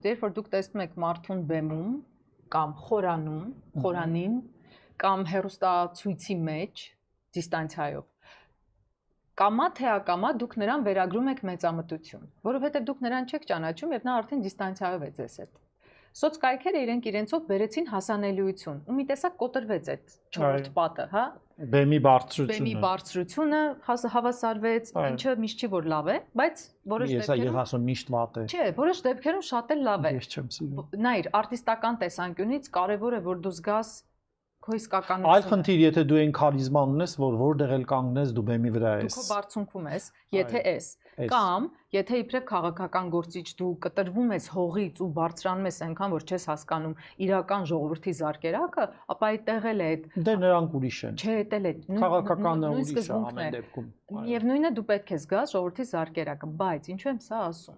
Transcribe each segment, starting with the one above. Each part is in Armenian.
Երբ որ դուք տեսնում եք մարդուն բեմում կամ խորանում, խորանին կամ հեռուստացույցի մեջ դիստանցիայով, կամա թե ակամա դուք նրան վերագրում եք մեծամտություն, որովհետև դուք նրան չեք ճանաչում եւ նա արդեն դիստանցիայով է ձեզ հետ։ Սոցկայքերը իրենցով բերեցին հասանելիություն, ու մի տեսակ կոտրվեց այդ չորրորդ պատը, հա։ Բեմի բարձրությունը հավասարվեց, ինչը միշտ չի որ լավ է, բայց որոշ դեպքերում ես ասում միշտ վատ է։ Չէ, որոշ դեպքերում շատ էլ լավ է։ Ես չեմ սիրում։ Նայր, արտիստական տեսանկյունից կարևոր է, որ դու զգաս քո իսկականությունը։ Այլ խնդիր, եթե դու այն քարիզման ունես, որ որտեղ էլ կանգնես, դու բեմի վրա ես։ Դու քո բարձունքում ես, եթե ես, կամ եթե իբրև քաղաքական գործիչ դու կտրվում ես հողից ու բարձրանում ես այնքան, որ չես հասկանում իրական ժողովրդի զարկերակը, ապա այդտեղ էլ է այդ։ Դե նրանք ուրիշ են։ Չէ, դա էլ է։ Քաղաքականը ուրիշ է ամեն դեպքում։ Եվ նույնը դու պետք է զգաս ժողովրդի զարկերակը, բայց ինչու եմ սա ասում,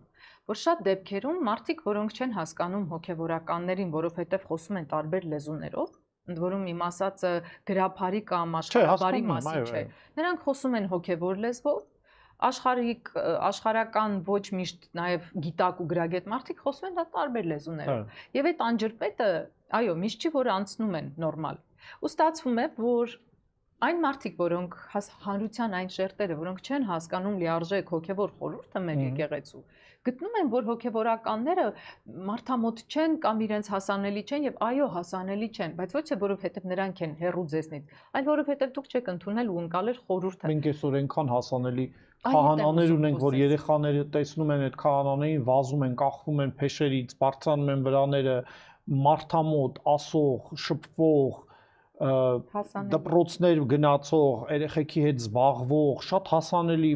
որ շատ դեպքերում մարդիկ, որոնք չեն հասկանում հոգևորականներին, որովհետև խոսում են տարբեր լեզուներով, ընդ որում իմ ասածը գրաբարի կամ աշխարհաբարի մասին չէ։ Նրանք խոսում են հոգևոր լեզվով, աշխարհական ոչ միշտ նաև գիտակ ու գրագետ մարդիկ խոսում են տարբեր լեզուներով։ Եվ այդ անջրպետը, այո, միշտ չի որ անցնում են նորմալ։ Ու ստացվում է, որ այն մարդիկ, որոնք հանրության այն շերտերը, որոնք չեն հասկանում լիարժեք հոգևոր խորհուրդը մեր եկեղեցու, գտնում են, որ հոգևորականները մարդամոտ չեն կամ իրենց հասանելի չեն եւ այո հասանելի չեն, բայց ոչ թե որովհետեւ նրանք են հեռու ձեզնից, այլ որովհետեւ դուք չեք ընդունել ու ընկալել խորհուրդը։ Մենք այսօր այնքան հասանելի քահանաներ ունենք, որ երեխաները տեսնում են այդ քահանաներին, վազում են, կախվում են փեշերից, բարձրանում են վրաները, մարդամոտ, ասող, շփվող, դպրոցներ գնացող, երեխեքի հետ զբաղվող, շատ հասանելի